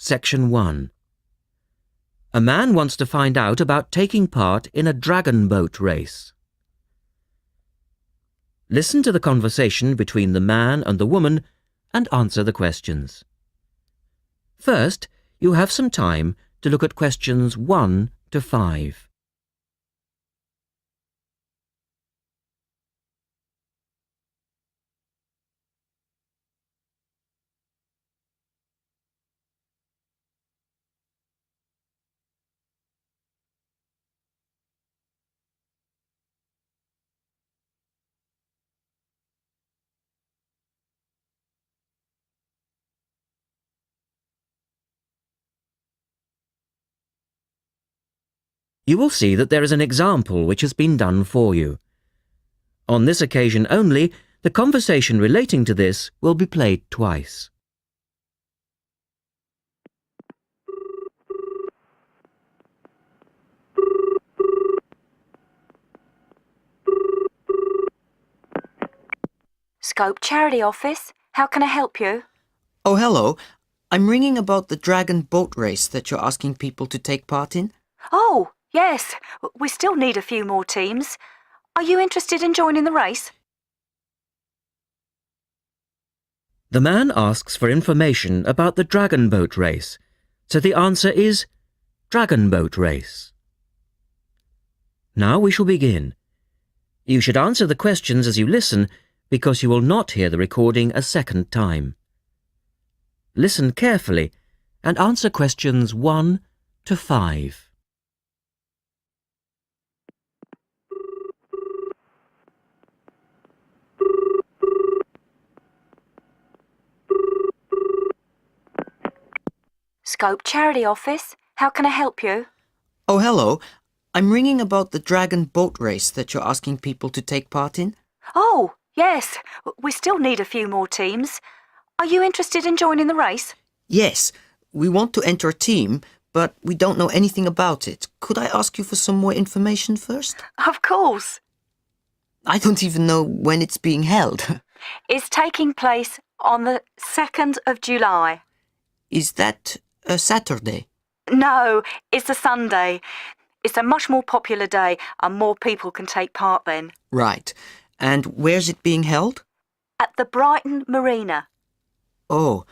Section 1. A man wants to find out about taking part in a dragon boat race. Listen to the conversation between the man and the woman and answer the questions. First, you have some time to look at questions 1 to 5. You will see that there is an example which has been done for you. On this occasion only, the conversation relating to this will be played twice. Scope Charity Office. How can I help you? Oh, hello. I'm ringing about the dragon boat race that you're asking people to take part in. Oh, yes. We still need a few more teams. Are you interested in joining the race? The man asks for information about the dragon boat race, so the answer is dragon boat race. Now we shall begin. You should answer the questions as you listen, because you will not hear the recording a second time. Listen carefully and answer questions 1 to 5. Scope Charity Office. How can I help you? Oh, hello. I'm ringing about the dragon boat race that you're asking people to take part in. Oh, yes. We still need a few more teams. Are you interested in joining the race? Yes, we want to enter a team, but we don't know anything about it. Could I ask you for some more information first? Of course. I don't even know when it's being held. It's taking place on the 2nd of July. Is that a Saturday? No, it's a Sunday. It's a much more popular day and more people can take part then. Right. And where's it being held? At the Brighton Marina. Oh,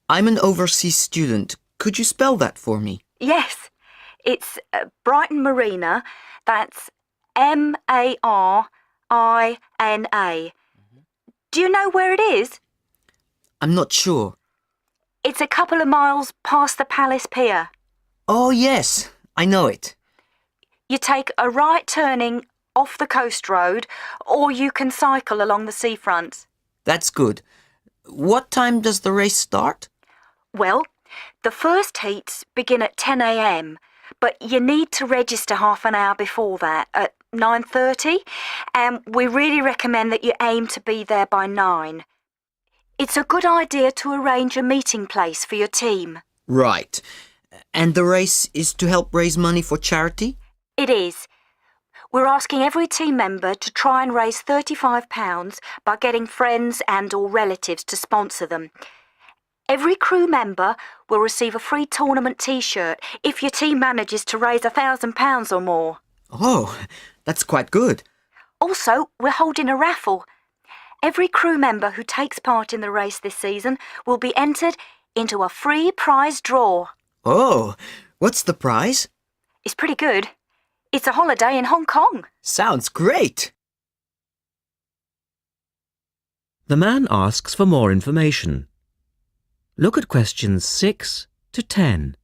I'm an overseas student. Could you spell that for me? Yes, it's Brighton Marina. That's Marina. Do you know where it is? I'm not sure. It's a couple of miles past the Palace Pier. Oh, yes, I know it. You take a right turning off the coast road, or you can cycle along the seafront. That's good. What time does the race start? Well, the first heats begin at 10 a.m, but you need to register half an hour before that, at 9:30, and we really recommend that you aim to be there by 9. It's a good idea to arrange a meeting place for your team. Right. And the race is to help raise money for charity? It is. We're asking every team member to try and raise £35 by getting friends and or relatives to sponsor them. Every crew member will receive a free tournament T-shirt if your team manages to raise £1,000 or more. Oh, that's quite good. Also, we're holding a raffle. Every crew member who takes part in the race this season will be entered into a free prize draw. Oh, what's the prize? It's pretty good. It's a holiday in Hong Kong. Sounds great. The man asks for more information. Look at questions 6 to 10.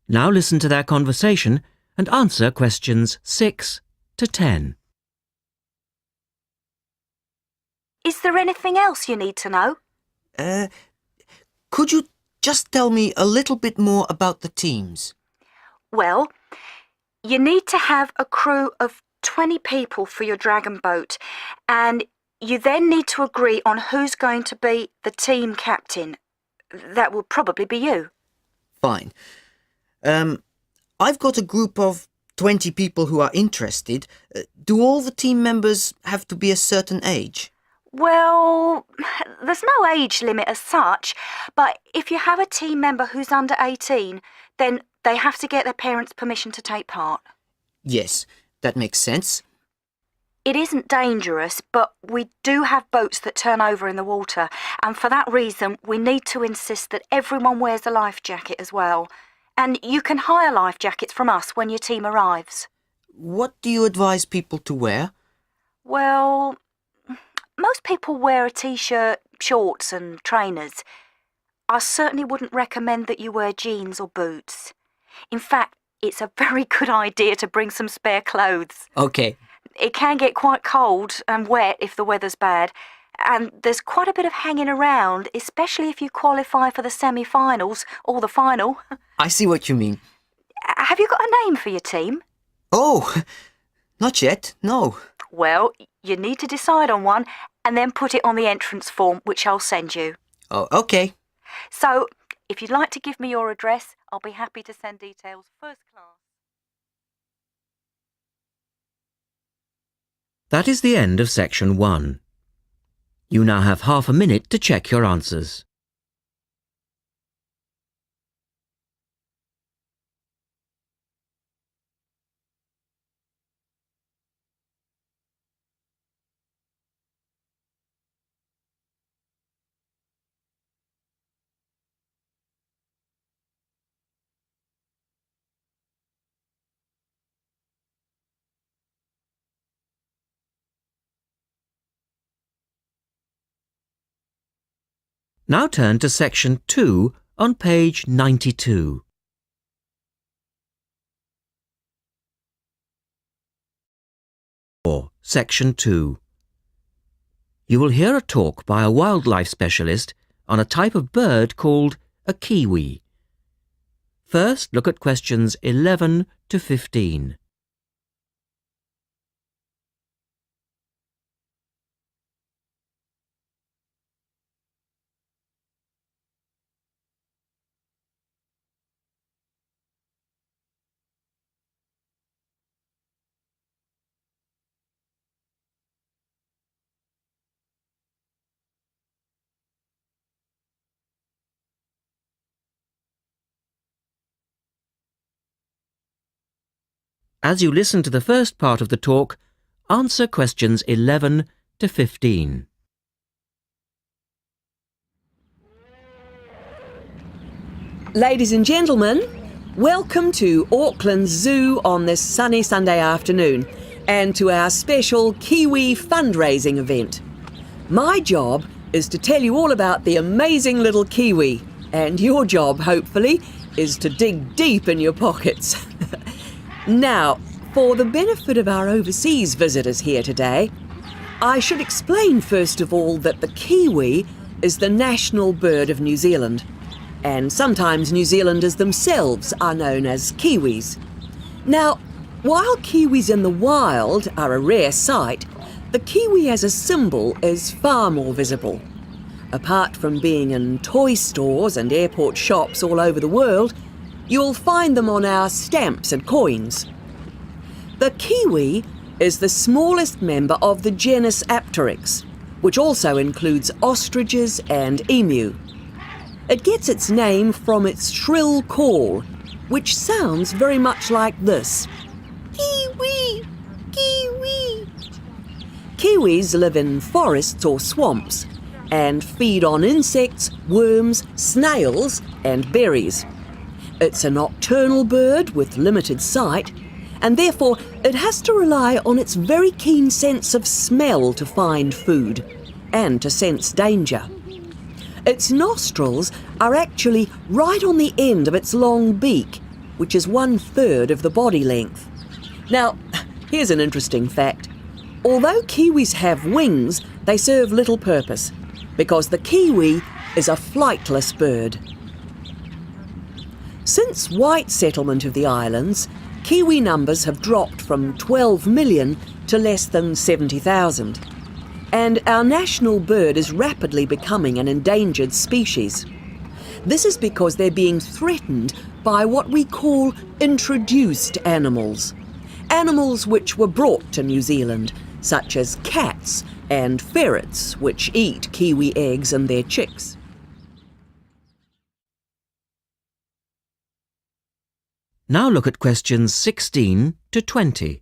Now listen to their conversation and answer questions 6 to 10. Is there anything else you need to know? Could you just tell me a little bit more about the teams. Well, you need to have a crew of 20 people for your dragon boat, and you then need to agree on who's going to be the team captain. That will probably be you. Fine. I've got a group of 20 people who are interested. Do all the team members have to be a certain age? Well, there's no age limit as such, but if you have a team member who's under 18, then they have to get their parents' permission to take part. Yes, that makes sense. It isn't dangerous, but we do have boats that turn over in the water, and for that reason we need to insist that everyone wears a life jacket as well. And you can hire life jackets from us when your team arrives. What do you advise people to wear? Well, most people wear a t-shirt, shorts and trainers. I certainly wouldn't recommend that you wear jeans or boots. In fact, it's a very good idea to bring some spare clothes. Okay. It can get quite cold and wet if the weather's bad, and there's quite a bit of hanging around, especially if you qualify for the semi-finals or the final. I see what you mean. Have you got a name for your team? Oh, not yet, no. Well, you need to decide on one and then put it on the entrance form, which I'll send you. Oh, okay. So, if you'd like to give me your address, I'll be happy to send details first class. That is the end of section 1. You now have half a minute to check your answers. Now turn to section 2 on page 92. Or section 2. You will hear a talk by a wildlife specialist on a type of bird called a kiwi. First, look at questions 11 to 15. As you listen to the first part of the talk, answer questions 11 to 15. Ladies and gentlemen, welcome to Auckland Zoo on this sunny Sunday afternoon and to our special Kiwi fundraising event. My job is to tell you all about the amazing little Kiwi, and your job, hopefully, is to dig deep in your pockets. Now, for the benefit of our overseas visitors here today, I should explain first of all that the kiwi is the national bird of New Zealand, and sometimes New Zealanders themselves are known as kiwis. Now, while kiwis in the wild are a rare sight, the kiwi as a symbol is far more visible. Apart from being in toy stores and airport shops all over the world, you'll find them on our stamps and coins. The kiwi is the smallest member of the genus Apteryx, which also includes ostriches and emu. It gets its name from its shrill call, which sounds very much like this. Kiwi! Kiwi! Kiwis live in forests or swamps and feed on insects, worms, snails and berries. It's a nocturnal bird with limited sight, and therefore it has to rely on its very keen sense of smell to find food and to sense danger. Its nostrils are actually right on the end of its long beak, which is 1/3 of the body length. Now, here's an interesting fact. Although kiwis have wings, they serve little purpose, because the kiwi is a flightless bird. Since white settlement of the islands, Kiwi numbers have dropped from 12 million to less than 70,000. And our national bird is rapidly becoming an endangered species. This is because they're being threatened by what we call introduced animals. Animals which were brought to New Zealand, such as cats and ferrets, which eat kiwi eggs and their chicks. Now look at questions 16 to 20.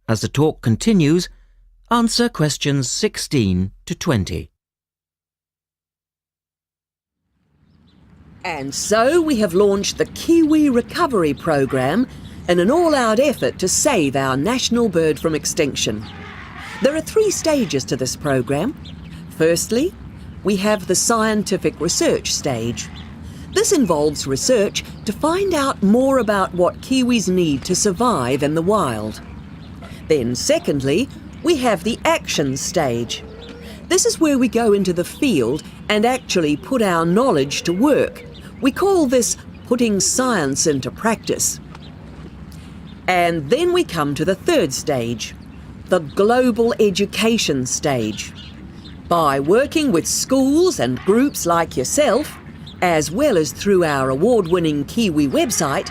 As the talk continues, answer questions 16 to 20. And so we have launched the Kiwi Recovery Programme in an all-out effort to save our national bird from extinction. There are 3 stages to this programme. Firstly, we have the scientific research stage. This involves research to find out more about what Kiwis need to survive in the wild. Then secondly, we have the action stage. This is where we go into the field and actually put our knowledge to work. We call this putting science into practice. And then we come to the 3rd stage, the global education stage. By working with schools and groups like yourself, as well as through our award-winning Kiwi website,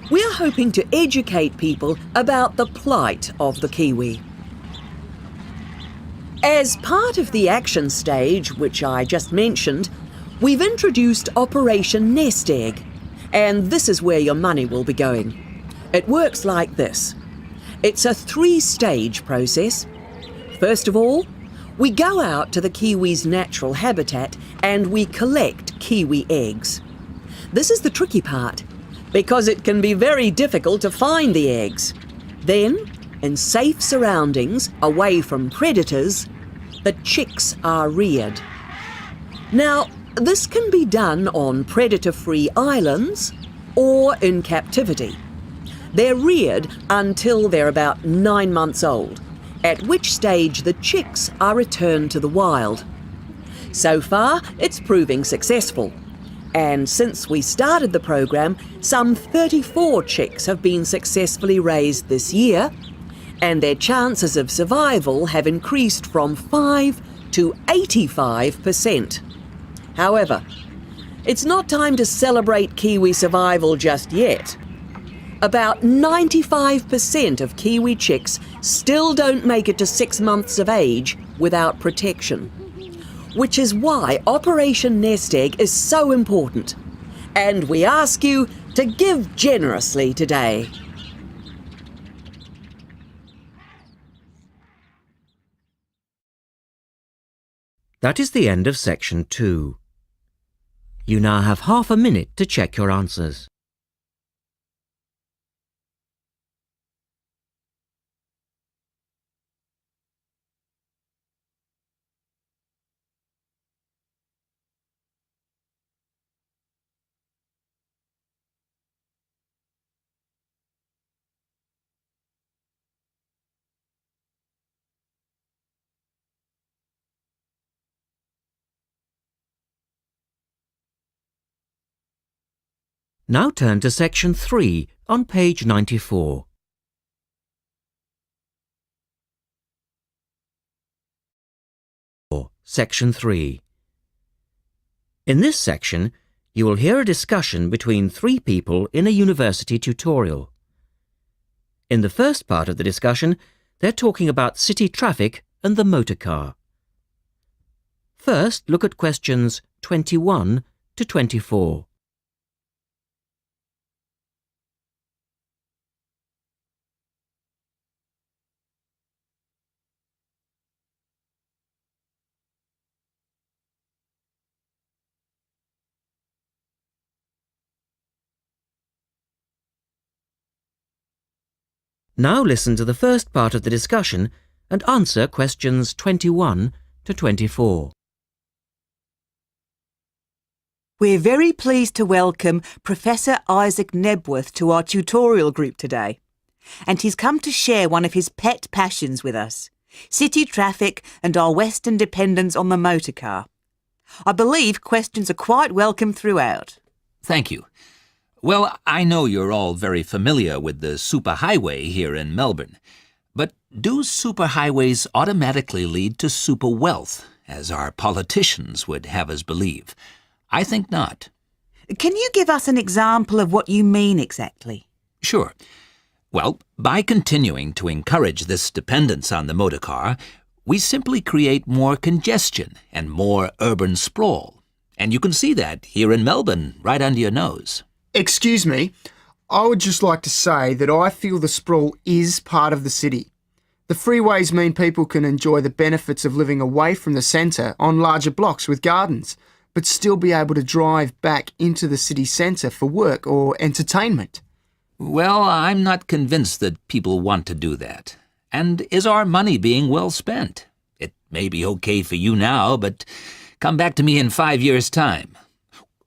we are hoping to educate people about the plight of the Kiwi. As part of the action stage, which I just mentioned, we've introduced Operation Nest Egg, and this is where your money will be going. It works like this. It's a 3-stage process. First of all, we go out to the Kiwi's natural habitat and we collect Kiwi eggs. This is the tricky part, because it can be very difficult to find the eggs. Then, in safe surroundings, away from predators, the chicks are reared. Now, this can be done on predator-free islands or in captivity. They're reared until they're about 9 months old, at which stage the chicks are returned to the wild. So far, it's proving successful. And since we started the programme, some 34 chicks have been successfully raised this year, and their chances of survival have increased from 5 to 85%. However, it's not time to celebrate Kiwi survival just yet. About 95% of Kiwi chicks still don't make it to 6 months of age without protection. Which is why Operation Nest Egg is so important. And we ask you to give generously today. That is the end of section 2. You now have half a minute to check your answers. Now turn to section 3 on page 94. Section 3. In this section, you will hear a discussion between 3 people in a university tutorial. In the first part of the discussion, they're talking about city traffic and the motor car. First, look at questions 21 to 24. Now listen to the first part of the discussion and answer questions 21 to 24. We're very pleased to welcome Professor Isaac Nebworth to our tutorial group today. And he's come to share one of his pet passions with us, city traffic and our Western dependence on the motor car. I believe questions are quite welcome throughout. Thank you. Well, I know you're all very familiar with the superhighway here in Melbourne. But do superhighways automatically lead to super wealth, as our politicians would have us believe? I think not. Can you give us an example of what you mean exactly? Sure. Well, by continuing to encourage this dependence on the motor car, we simply create more congestion and more urban sprawl. And you can see that here in Melbourne, right under your nose. Excuse me, I would just like to say that I feel the sprawl is part of the city. The freeways mean people can enjoy the benefits of living away from the centre on larger blocks with gardens, but still be able to drive back into the city centre for work or entertainment. Well, I'm not convinced that people want to do that. And is our money being well spent? It may be okay for you now, but come back to me in 5 years' time.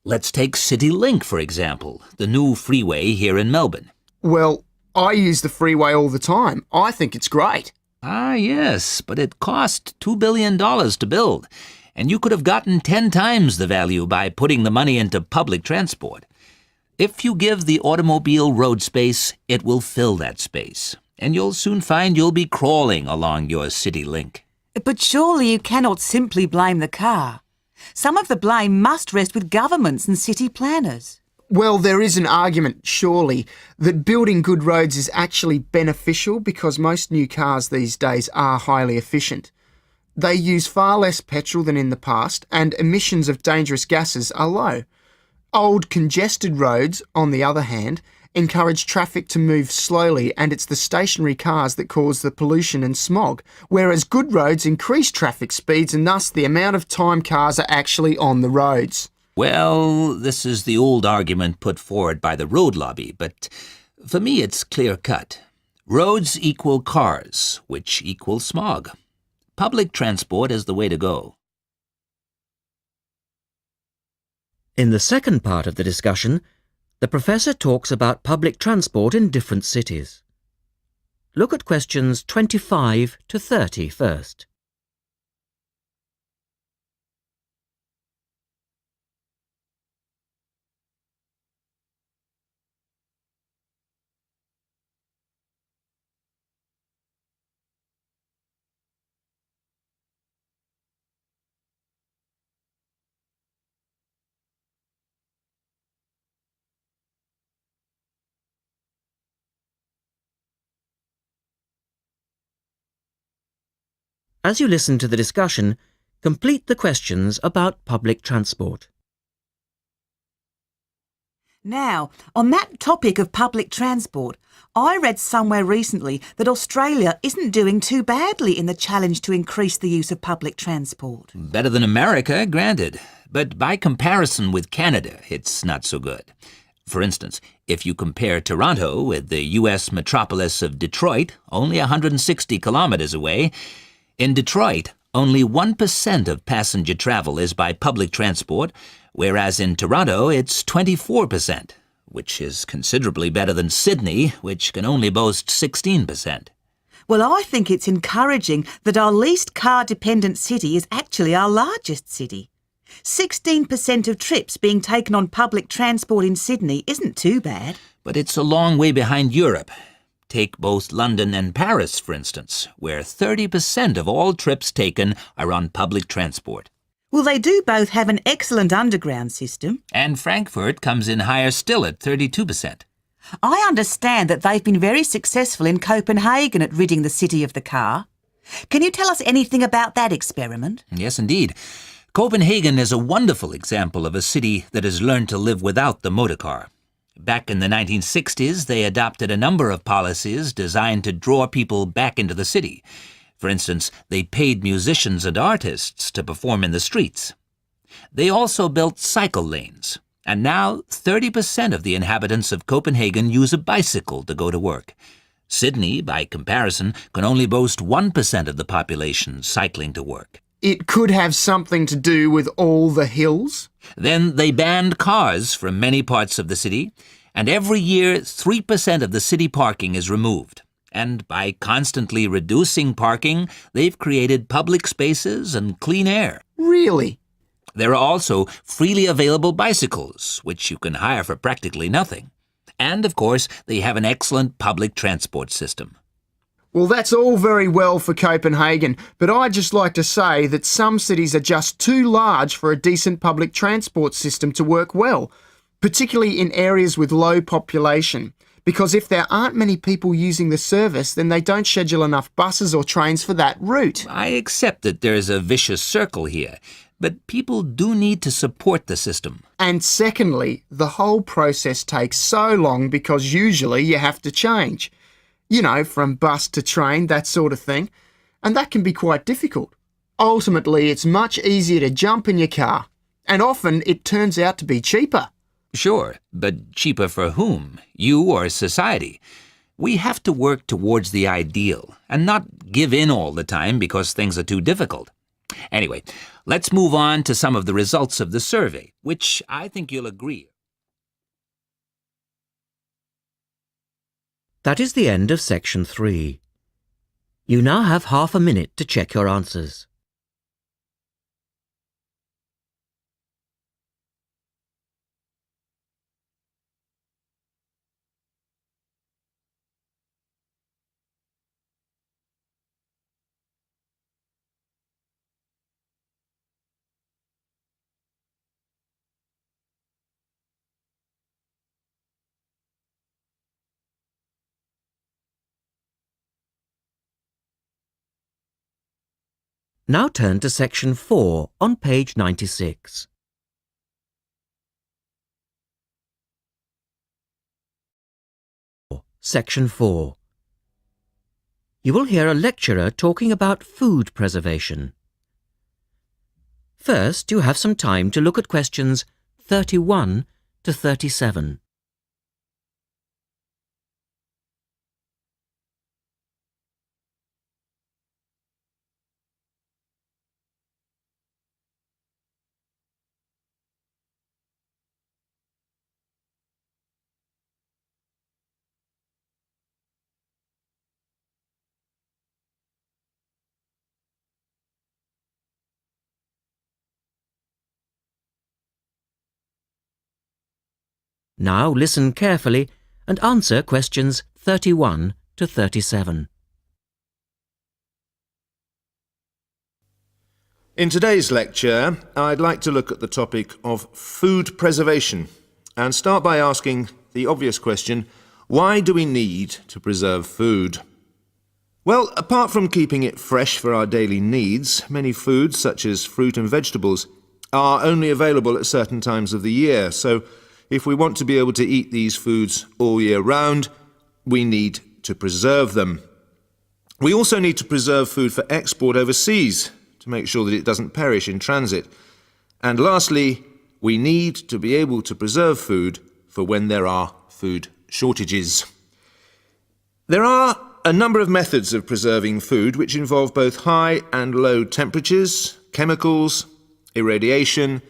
Let's take City Link, for example, the new freeway here in Melbourne. Well, I use the freeway all the time. I think it's great. Ah, yes, but it cost $2 billion to build, and you could have gotten 10 times the value by putting the money into public transport. If you give the automobile road space, it will fill that space, and you'll soon find you'll be crawling along your City Link. But surely you cannot simply blame the car. Some of the blame must rest with governments and city planners. Well, there is an argument, surely, that building good roads is actually beneficial because most new cars these days are highly efficient. They use far less petrol than in the past, and emissions of dangerous gases are low. Old, congested roads, on the other hand, encourage traffic to move slowly, and it's the stationary cars that cause the pollution and smog, whereas good roads increase traffic speeds and thus the amount of time cars are actually on the roads. Well, this is the old argument put forward by the road lobby, but for me it's clear-cut. Roads equal cars, which equal smog. Public transport is the way to go. In the second part of the discussion, the professor talks about public transport in different cities. Look at questions 25 to 30 first. As you listen to the discussion, complete the questions about public transport. Now, on that topic of public transport, I read somewhere recently that Australia isn't doing too badly in the challenge to increase the use of public transport. Better than America, granted, but by comparison with Canada, it's not so good. For instance, if you compare Toronto with the U.S. metropolis of Detroit, only 160 kilometers away, in Detroit, only 1% of passenger travel is by public transport, whereas in Toronto it's 24%, which is considerably better than Sydney, which can only boast 16%. Well, I think it's encouraging that our least car-dependent city is actually our largest city. 16% of trips being taken on public transport in Sydney isn't too bad. But it's a long way behind Europe. Take both London and Paris, for instance, where 30% of all trips taken are on public transport. Well, they do both have an excellent underground system. And Frankfurt comes in higher still at 32%. I understand that they've been very successful in Copenhagen at ridding the city of the car. Can you tell us anything about that experiment? Yes, indeed. Copenhagen is a wonderful example of a city that has learned to live without the motor car. Back in the 1960s, they adopted a number of policies designed to draw people back into the city. For instance, they paid musicians and artists to perform in the streets. They also built cycle lanes, and now 30% of the inhabitants of Copenhagen use a bicycle to go to work. Sydney, by comparison, can only boast 1% of the population cycling to work. It could have something to do with all the hills? Then they banned cars from many parts of the city, and every year 3% of the city parking is removed. And by constantly reducing parking, they've created public spaces and clean air. Really? There are also freely available bicycles, which you can hire for practically nothing. And, of course, they have an excellent public transport system. Well, that's all very well for Copenhagen, but I'd just like to say that some cities are just too large for a decent public transport system to work well, particularly in areas with low population. Because if there aren't many people using the service, then they don't schedule enough buses or trains for that route. I accept that there's a vicious circle here, but people do need to support the system. And secondly, the whole process takes so long because usually you have to change. You know, from bus to train, that sort of thing. And that can be quite difficult. Ultimately, it's much easier to jump in your car. And often it turns out to be cheaper. Sure, but cheaper for whom? You or society? We have to work towards the ideal and not give in all the time because things are too difficult. Anyway, let's move on to some of the results of the survey, which I think you'll agree. That is the end of section 3. You now have half a minute to check your answers. Now turn to section 4 on page 96. Section 4. You will hear a lecturer talking about food preservation. First, you have some time to look at questions 31 to 37. Now listen carefully and answer questions 31 to 37. In today's lecture, I'd like to look at the topic of food preservation and start by asking the obvious question, why do we need to preserve food? Well, apart from keeping it fresh for our daily needs, many foods, such as fruit and vegetables, are only available at certain times of the year, so if we want to be able to eat these foods all year round, we need to preserve them. We also need to preserve food for export overseas to make sure that it doesn't perish in transit. And lastly, we need to be able to preserve food for when there are food shortages. There are a number of methods of preserving food which involve both high and low temperatures, chemicals, irradiation,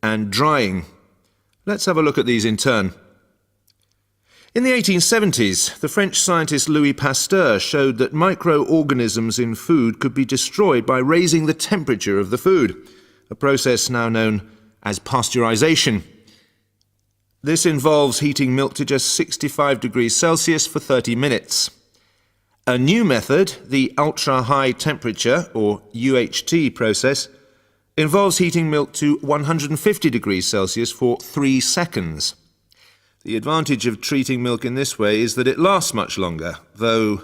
and drying. Let's have a look at these in turn. In the 1870s, the French scientist Louis Pasteur showed that microorganisms in food could be destroyed by raising the temperature of the food, a process now known as pasteurization. This involves heating milk to just 65 degrees Celsius for 30 minutes. A new method, the ultra-high temperature, or UHT process, involves heating milk to 150 degrees Celsius for 3 seconds. The advantage of treating milk in this way is that it lasts much longer, though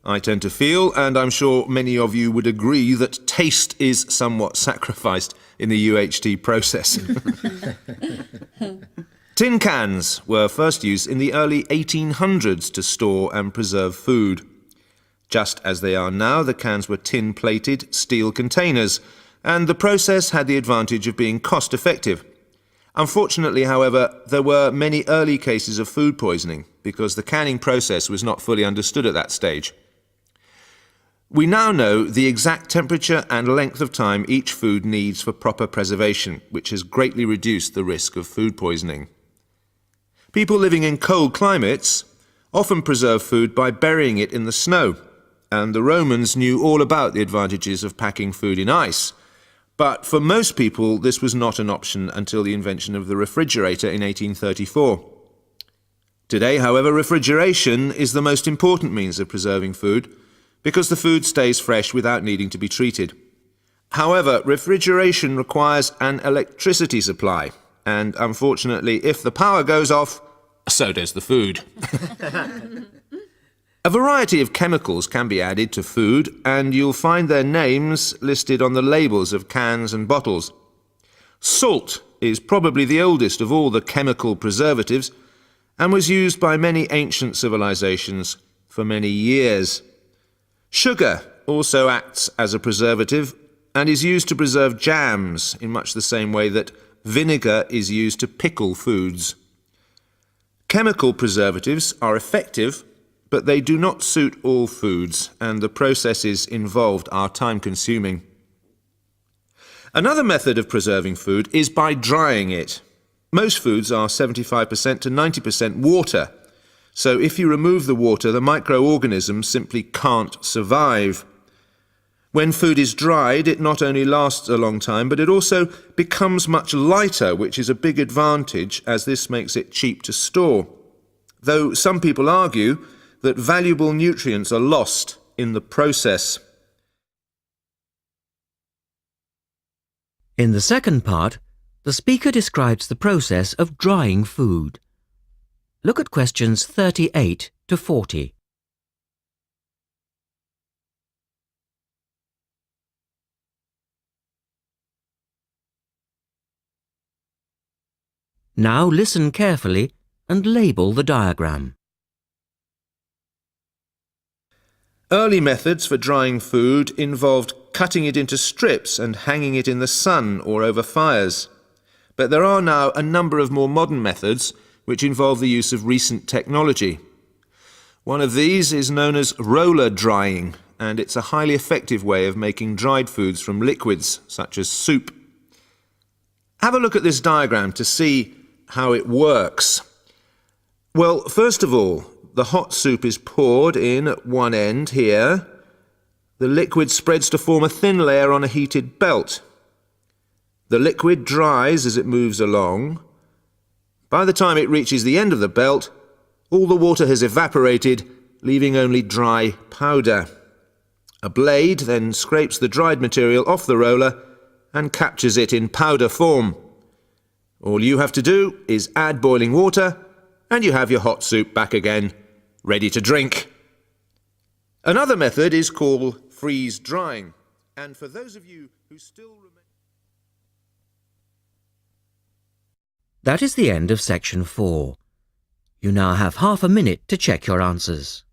I tend to feel, and I'm sure many of you would agree, that taste is somewhat sacrificed in the UHT process. Tin cans were first used in the early 1800s to store and preserve food. Just as they are now, the cans were tin-plated steel containers, and the process had the advantage of being cost-effective. Unfortunately, however, there were many early cases of food poisoning because the canning process was not fully understood at that stage. We now know the exact temperature and length of time each food needs for proper preservation, which has greatly reduced the risk of food poisoning. People living in cold climates often preserve food by burying it in the snow, and the Romans knew all about the advantages of packing food in ice. But for most people, this was not an option until the invention of the refrigerator in 1834. Today, however, refrigeration is the most important means of preserving food because the food stays fresh without needing to be treated. However, refrigeration requires an electricity supply, and unfortunately, if the power goes off, so does the food. A variety of chemicals can be added to food, and you'll find their names listed on the labels of cans and bottles. Salt is probably the oldest of all the chemical preservatives and was used by many ancient civilizations for many years. Sugar also acts as a preservative and is used to preserve jams in much the same way that vinegar is used to pickle foods. Chemical preservatives are effective, but they do not suit all foods, and the processes involved are time-consuming. Another method of preserving food is by drying it. Most foods are 75% to 90% water, so if you remove the water, the microorganisms simply can't survive. When food is dried, it not only lasts a long time, but it also becomes much lighter, which is a big advantage as this makes it cheap to store. Though some people argue that valuable nutrients are lost in the process. In the second part, the speaker describes the process of drying food. Look at questions 38 to 40. Now listen carefully and label the diagram. Early methods for drying food involved cutting it into strips and hanging it in the sun or over fires. But there are now a number of more modern methods which involve the use of recent technology. One of these is known as roller drying, and it's a highly effective way of making dried foods from liquids, such as soup. Have a look at this diagram to see how it works. Well, first of all, the hot soup is poured in at one end here. The liquid spreads to form a thin layer on a heated belt. The liquid dries as it moves along. By the time it reaches the end of the belt, all the water has evaporated, leaving only dry powder. A blade then scrapes the dried material off the roller and captures it in powder form. All you have to do is add boiling water, and you have your hot soup back again, ready to drink. Another method is called freeze drying, and for those of you who still remain... That is the end of section 4. You now have half a minute to check your answers.